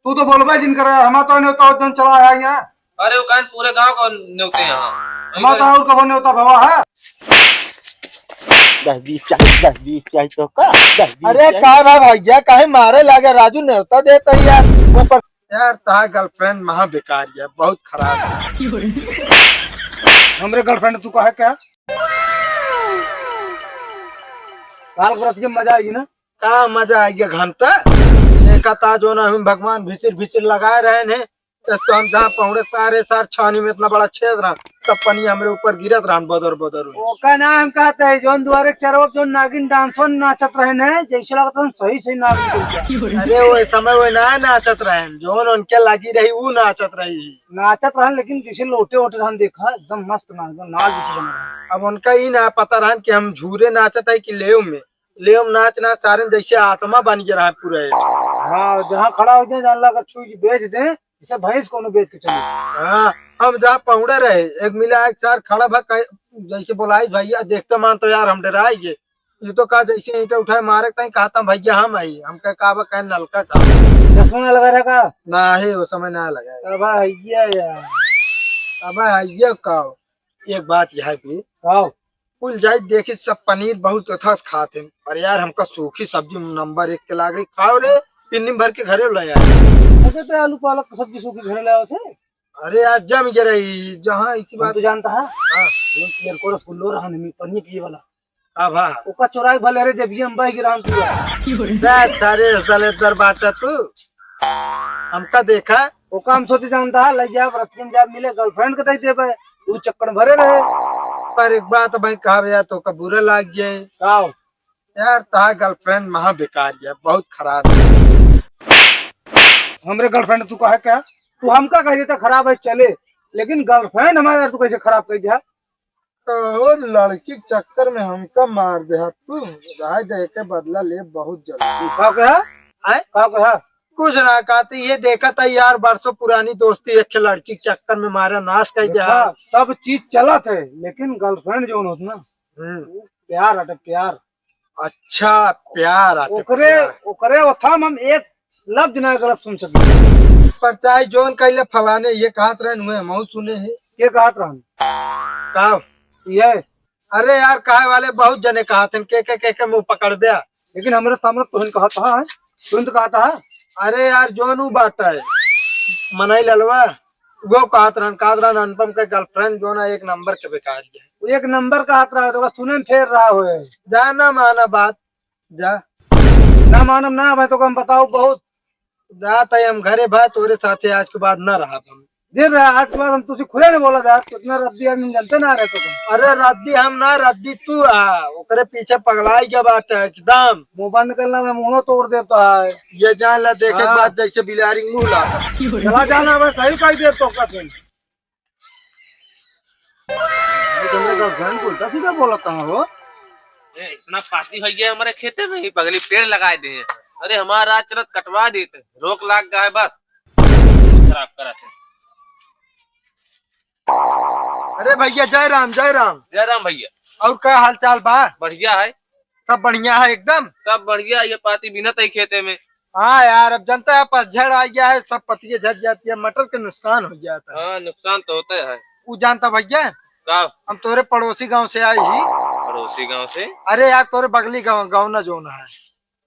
तू तो बोलबे जिन करे हम तो नहीं तो जन चला है यहाँ। अरे वो कहन पूरे गांव को न्योते यहाँ हम तो और कबो नहीं होता बाबा है। 10-20 चाहिए, 10-20 चाहिए तो का 10-20 अरे का भाई भैया काहे मारे लागे राजू न्योता देता यार ऊपर यार ता गर्लफ्रेंड महा बेकार है बहुत खराब है। हमरे गर्लफ्रेंड तू कहे क्या काल व्रत के मजा आएगी ना। का मजा आएगा घंटा देखा ता जो ना हम भगवान भिचिर भिचिर लगाए रहे ने तो हम जहाँ पहुंचे पारे सार छानी में इतना बड़ा छेद रहा सब पानी हमरे ऊपर गिरत रहा बदर बदर ओका नाम कहते है जोन दुआरे चरवा जो नागिन डांसवन नाचत रहे ने जैसे लगता सही सही नागिन। अरे वो समय वो ना नाचत रहे जोन उनके लगी रही वो नाचत रही नाचत रहे लेकिन जैसे लोटे वोटे हम देखा एकदम मस्त नाच नाच जैसे बना रहा। अब उनका ही ना पता रहा कि हम झूरे नाचत है कि लेव में नाच नाच सारे जैसे आत्मा बन गया रहा पूरा। हाँ जहाँ खड़ा हो जाए जान लगा छुई बेच दे जैसे भैंस को बेच के चले। हाँ हम जहाँ पहुंचे रहे एक मिला एक चार खड़ा भा जैसे बोलाई भैया देखते मान तो यार हम डराएंगे ये तो कहा जैसे ईंटे उठाए मारे तई कहता भैया हम आई हम कहा नलका का चश्मा लगा रखा ना है वो समय ना लगा अब भैया यार अब आइए का एक बात यह भी आओ कुल जाए देखी सब पनीर बहुत अथास खाते पर यार हमका सूखी सब्जी नंबर 1 के लाग रही खाओ रे पिन्नी भर के घरे ले आए। अच्छा तो आलू पालक की सब्जी सूखी घर लाए थे। अरे यार जम गया रही जहाँ इसी बात तू जानता है हाँ यार को रसगुल्लो रहा नहीं पन्नी पिए वाला अब हाँ ओका चोराई भले रे जब ये हम बाई गिराम तू सारे दले दर बाटा तू हमका देखा ओका हम सोचे जानता है ले जा रतियन जा मिले गर्लफ्रेंड के दे दे तू चक्कर भरे रहे। पर एक बात भाई कहा यार तो बुरा लाग जाए आओ यार ता गर्लफ्रेंड महा बेकार है बहुत खराब है। हमरे गर्लफ्रेंड तू कहे क्या तू हमका कहे तो खराब है चले लेकिन गर्लफ्रेंड हमारे तू कैसे खराब कर दिया। तो लड़की के चक्कर में हमका मार दे तू राय दे के बदला ले बहुत जल्दी का कहा कुछ ना कहती ये देखा था यार बरसों पुरानी दोस्ती एक लड़की के चक्कर में मारा नाश कर दिया सब चीज चला थे लेकिन गर्लफ्रेंड जो होत ना प्यार अटे प्यार। अच्छा प्यार ओकरे ओकरे हम एक लफ्ज ना गलत सुन सके पर चाहे जोन कहले फलाने ये कहत रहे हुए हम सुने हैं के कहत रहन का ये अरे यार कहे वाले बहुत जने कहते हैं के मुंह पकड़ दिया लेकिन हमारे सामने तुहन कहता है तुहन तो कहता है। अरे यार जोनू बाटा है मनाई ललवा वो कहत रहन अनुपम के गर्लफ्रेंड जो ना एक नंबर के बेकार है एक नंबर कहत रहा है तो सुने में फेर रहा हो जाना माना बात जा ना मानम ना भाई तो हम बताओ बहुत जाता है हम घरे भाई तोरे साथे आज के बाद न रहा हम देर रहा आज के बाद हम तुझे खुले नहीं बोला था कितना रद्दी आदमी जानते ना रहे तो तुम। अरे रद्दी हम ना रद्दी तू ओकरे पीछे पगलाई के बात है एकदम मुंह बंद निकलना में मुंह तोड़ देता है ये जान ला देखे के बाद जैसे बिलारी मुंह लाता चला जाना भाई सही कही दे तो कठिन उल्टा सीधा बोला कहाँ हो इतना पार्टी हो गया हमारे खेते में ही पगली पेड़ लगाए दे हैं। अरे हमारा चरत कटवा देते रोक लाग गया है बस खराब करा थे। अरे भैया जय राम भैया और क्या हाल चाल बा बढ़िया है सब बढ़िया है एकदम सब बढ़िया ये पाती बिना तई खेते में। हाँ यार अब जनता है पतझड़ आ गया है सब पत्तियां झड़ जाती है मटर के नुकसान हो जाता है। हाँ नुकसान तो होता है। वो जानता भैया का हम तोरे पड़ोसी गांव से आए ही पड़ोसी गांव से। अरे यार तोरे बगली गांव ना जो ना है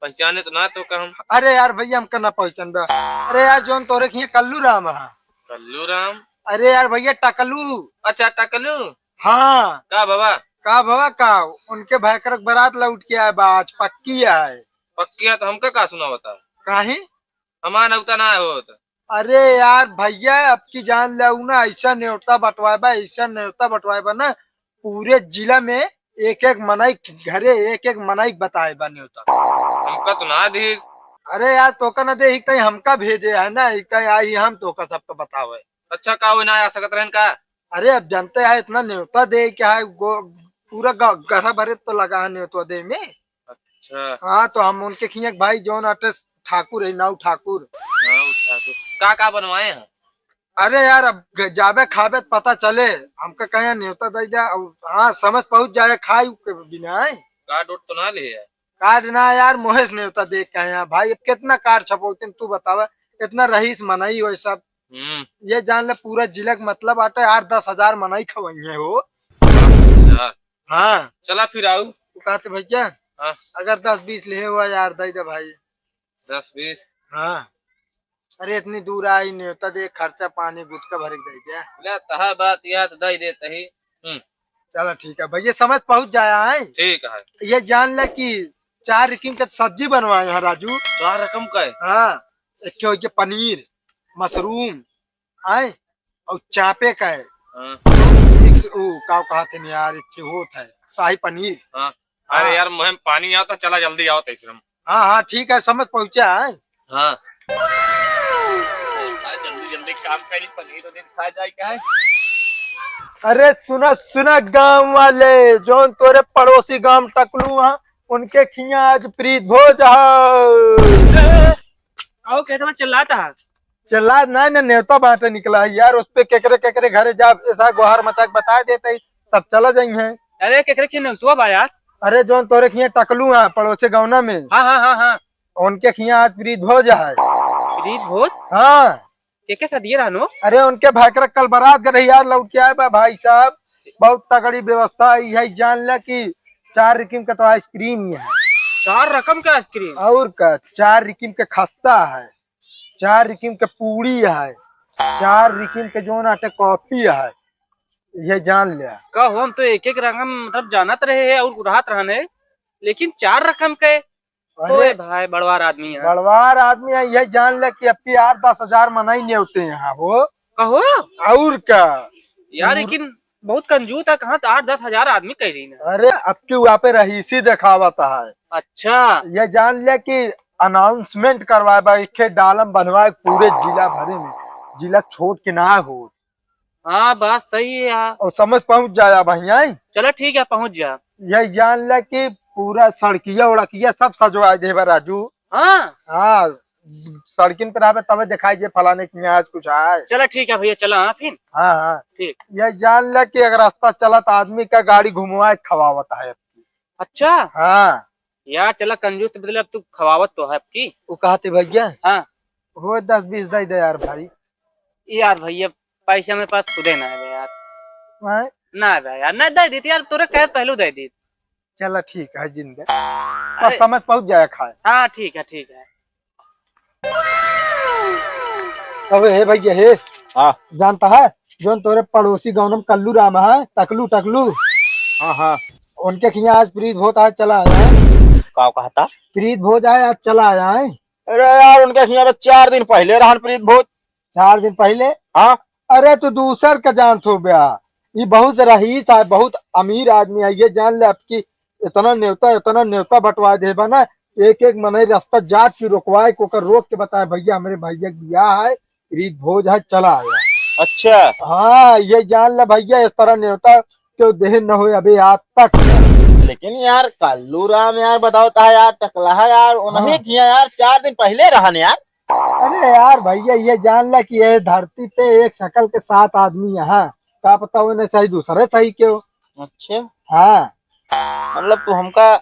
पहचाने तो ना तो कहम। अरे यार भैया हमका ना पहचान बा अरे यार जोन तोरे खिया कल्लू राम है कल्लू राम। अरे यार भैया टकलू अच्छा टकलू हाँ का बाबा का उनके भयकर बारात लौट के आए बा आज पक्की है पक्की है तो हमका का सुना बता काहे हमारा नौता ना हो तो। अरे यार भैया अब की जान ले ना ऐसा न्योता बंटवाए बा ना पूरे जिला में एक मनाई घरे एक मनाई बताए बा न्योता हमका तो ना दी। अरे यार तोका ना दे कहीं हमका भेजे है ना आई हम तोका सबको बतावे। अच्छा का ना आ सकत रहन का। अरे अब जानते हैं इतना न्योता दे क्या है पूरा घर भरे तो लगा है न्योता दे में। अच्छा हाँ तो हम उनके खिया भाई जौन अटे ठाकुर है नाउ ठाकुर का बनवाए हैं। अरे यार अब जाबे खाबे पता चले हमका कहीं न्योता दे दिया हाँ समझ पहुंच जाए खाई के बिना कार्ड उठ तो ना ले कार्ड ना यार मोहेश न्योता देख के यहाँ भाई अब कितना कार्ड छपोते तू बतावा इतना रहीस मनाई वैसा ये जान ले पूरा जिला का मतलब आटे 8-10 हजार मनाई खवाई है वो। यार हाँ चला फिर आओ। तू कहते भैया हाँ। अगर 10-20 ले हुआ यार दे दे भाई। 10-20 हाँ अरे इतनी दूर आई नहीं होता देख खर्चा पानी गुटका भर दे दिया। ले तहा बात यह तो दई देते ही। चलो ठीक है भैया समझ पहुंच जाया है। ठीक है। ये जान ले कि 4 रकम का सब्जी बनवाए हैं राजू। 4 रकम का है। हाँ एक क्या हो गया पनीर मशरूम आए और चापे का है मिक्स का कहते नहीं यार एक होता है शाही पनीर। हाँ। अरे यार मुझे पानी आओ तो चला जल्दी आओ फिर हम। हाँ हाँ ठीक है समझ पहुंचा है। हाँ जल्दी जल्दी काम कर पनीर उनीर खा जाए क्या है। अरे सुना सुना गांव वाले जो तोरे पड़ोसी गांव टकलू वहाँ उनके खिया आज प्रीत भोज आओ कहते चिल्लाता है। चला ना ना न्योता बांटे निकला है यार उस पे केकरे केकरे घरे जा ऐसा गुहार मचाक बता देते ही सब चला जाएंगे। अरे केकरे की नौतुआ बा यार। अरे जो तोरे खिया टकलू है पड़ोसी गाँव में हाँ हाँ हाँ हाँ उनके खिया आज प्रीत भोज है। प्रीत भोज हाँ के साथ दिए रानो। अरे उनके भाईकर कल बारात गए यार लौट के आए बा भाई साहब बहुत तगड़ी व्यवस्था है यही जान ले कि 4 रकम का तो आइसक्रीम ही है। 4 रकम का आइसक्रीम और का 4 रकम का खस्ता है 4 रकम का पूरी है 4 रकम के जो नाटे कॉफी है ये जान लिया। का हम तो एक एक रकम मतलब जानत रहे है और राहत रहने लेकिन 4 रकम के अरे भाई बड़वार आदमी है। बड़वार आदमी है यही जान ले कि अब की 8-10 हजार मनाई नहीं होते यहाँ वो कहो और क्या यार लेकिन बहुत कंजूस है कहाँ 8-10 हजार आदमी कह रही ना। अरे अब की वहाँ पे रहीसी दिखावता है। अच्छा ये जान ले कि अनाउंसमेंट करवाए बा इखे डालम बनवाए पूरे जिला भरे में जिला छोड़ के ना हो। हाँ बात सही है यार। और समझ पहुंच जाया भैया। चलो ठीक है पहुंच जा। यही जान ले कि पूरा सड़किया उड़किया सब सजवाए दे राजू। हाँ हाँ सड़किन पर आवे तबे दिखाई दे फलाने की आज कुछ है। चलो ठीक है भैया चला। हाँ फिर हाँ हाँ ठीक। ये जान ले कि अगर रास्ता चला तो आदमी का गाड़ी घुमवाए खवावत है। अच्छा हाँ यार चला कंजूस के बदले अब तू खवावत तो है आपकी। वो कहते भैया हाँ वो 10-20 दे दे यार भाई। यार भैया पैसा मेरे पास खुदे ना है यार। हाँ? ना है यार ना दे देती यार तोरे कह पहलू दे दी। चला ठीक है जिंदे बस समझ पहुंच जाए खाए। हाँ ठीक है ठीक है। अबे हे भैया हे हाँ जानता है जो तोरे पड़ोसी गाँव में कल्लू राम है टकलू टकलू हाँ हाँ उनके खिया आज प्रीत भोज आज चला आया है। का कहता। प्रीत भोज आए आज चला आया है। अरे यार उनके यहाँ 4 दिन पहले रहन प्रीत भोज। 4 दिन पहले। हाँ अरे तू दूसर का जान थो ब्या ये बहुत रहीस है बहुत अमीर आदमी है ये जान ले आपकी इतना न्योता बंटवा दे बना एक एक मन रास्ता जात की रोकवाए को कर रोक के बताए भैया हमारे भैया ब्याह है प्रीत भोज है चला आया। अच्छा हाँ ये जान ले भैया इस तरह न्योता क्यों देह न हो अभी आज तक। लेकिन यार कल्लू राम यार बताओ था यार टकला है यार उन्हें किया यार 4 दिन पहले रहन यार। अरे यार भैया ये जान ले कि ये धरती पे एक शकल के 7 आदमी यहाँ का पता उन्हें सही दूसरे सही क्यों। अच्छा हाँ मतलब तू हमका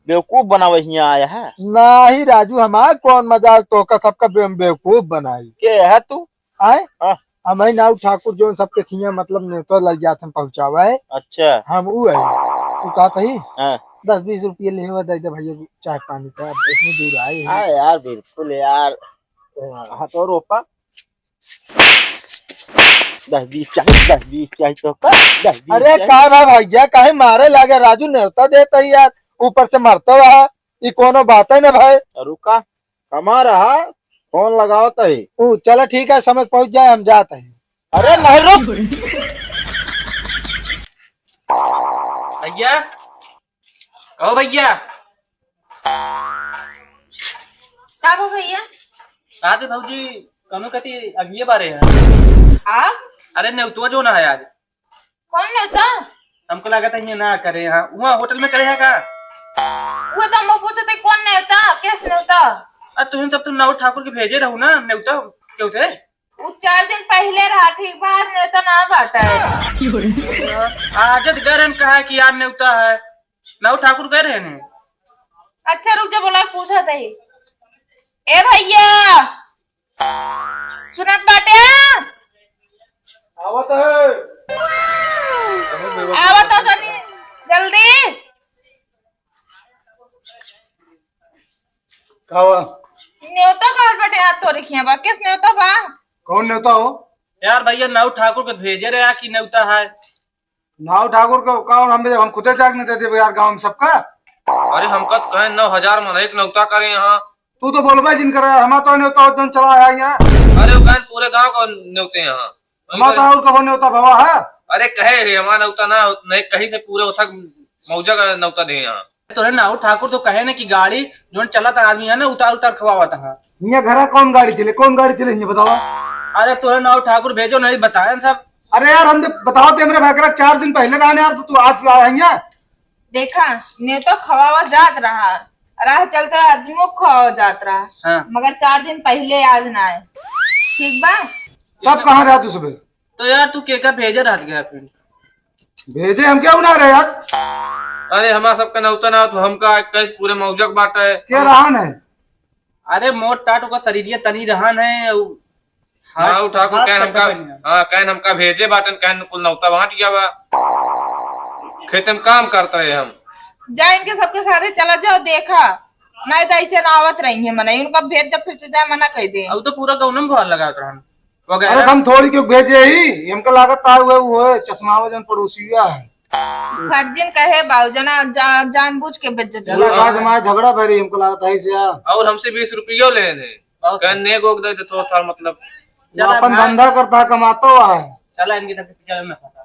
बेवकूफ बनावे यहाँ आया है। नहीं राजू हमार कौन मजाक तो का सबका बेवकूफ बनाई के है तू आए। हाँ। हम नाउ ठाकुर जो सबके खिया मतलब न्योता लग जाते हैं पहुंचावा है। अच्छा हम वो है तू कहता ही हाँ 10-20 रुपये ले हुआ दे दे भैया चाय पानी का इतनी दूर आए। हाँ यार बिल्कुल यार हाँ तो रोपा 10-20 चाहिए तो का 10-20 अरे का भैया काहे मारे लागे राजू न्योता देता ही यार ऊपर से मरता हुआ ये कोनो बात है ना भाई। रुका कमा रहा फोन लगाओ तो ही। चलो ठीक है समझ पहुंच जाए हम जाते हैं। अरे नहीं रुक भैया कहो भैया का हो भैया रात भाजी कनो कहती अगले बारे है आप अरे नेउतुआ जो ना है आज कौन नेता हमको लगा था ये ना करे यहाँ वहाँ होटल में करे है का। वो तो हम पूछते कौन नेता कैस नेता तुम सब तुम नाउ ठाकुर के भेजे रहू ना नेउता क्यों थे। वो 4 दिन पहले रहा ठीक बात नेता ना बाटा है। आज गए रहन कहा कि यार नेउता है नाउ ठाकुर गए रहे ने। अच्छा रुक जा बोला पूछा था ए भैया सुनत बाटे आवत है आवत तो तनी जल्दी। कावा न्योता कहल बाटे हाथ तो रखिया बा किस न्योता बा? कौन नेता हो? यार भैया नाव ठाकुर के भेजे रहे कि न्योता है। नाव ठाकुर को कौन? हम खुदे जागने देते यार गांव में सबका। अरे हमका तो कहे 9,000 मन एक नौता करे यहाँ। तू तो बोलबा जिन करे हमा तो नेता हो जन चला है यहाँ। अरे वो कहे पूरे गांव को न्योते यहाँ। हमा तो और कहो नेता भवा है। अरे कहे हमारा नौता ना नहीं कहीं से पूरे उठक मौजा का नौता दे यहाँ। तो है नाव ठाकुर तो कहे ना कि गाड़ी जो चला था आदमी है ना उतार उतार खवावा था। यहाँ घर कौन गाड़ी चले? कौन गाड़ी चले ये बतावा। अरे तो है नाव ठाकुर भेजो नहीं बताया सब। अरे यार हम बताओ तो मेरे भाई 4 दिन पहले रहने यार तू आज आया यहाँ। देखा न्योता खवावा जात रहा राह चलते आदमियों खवा जात रहा। हाँ। मगर 4 दिन पहले आज ना आए। ठीक बा? तब कहाँ रहा तू सुबह? तो यार तू के भेजे रह गया फिर। भेजे हम क्या उना रहे यार? अरे हमारा सबका नौता ना तो हमका कहीं पूरे मौजक बाट है। क्या रहा है? अरे मोट टाटो का शरीर तनी रहन है। नाव ठाकुर कहन हमका हाँ कहन हमका भेजे बाटन कहन कुल नौता बांट गया बा। खेत में काम करते रहे हम। जा इनके सबके साथ चला जाओ देखा नहीं तो ऐसे ना आवत रही है मना उनका भेज दे फिर से जाए मना कह दे। अब तो पूरा गाँव में भर लगा रहन अरे वगैरह। हम थोड़ी क्यों भेजे ही हमको लागत तार हुए वो है चश्मा वजन पड़ोसिया है। फर्जिन कहे बाबू जना जानबूझ के बेइज्जत चलो शायद हमारा झगड़ा भरी हमको लागत है से यार। और हमसे 20 रुपये लेने कहन ने गोग दे तो था मतलब वो अपन धंधा करता है कमाता हुआ है। चला इनकी तक चल में खाता।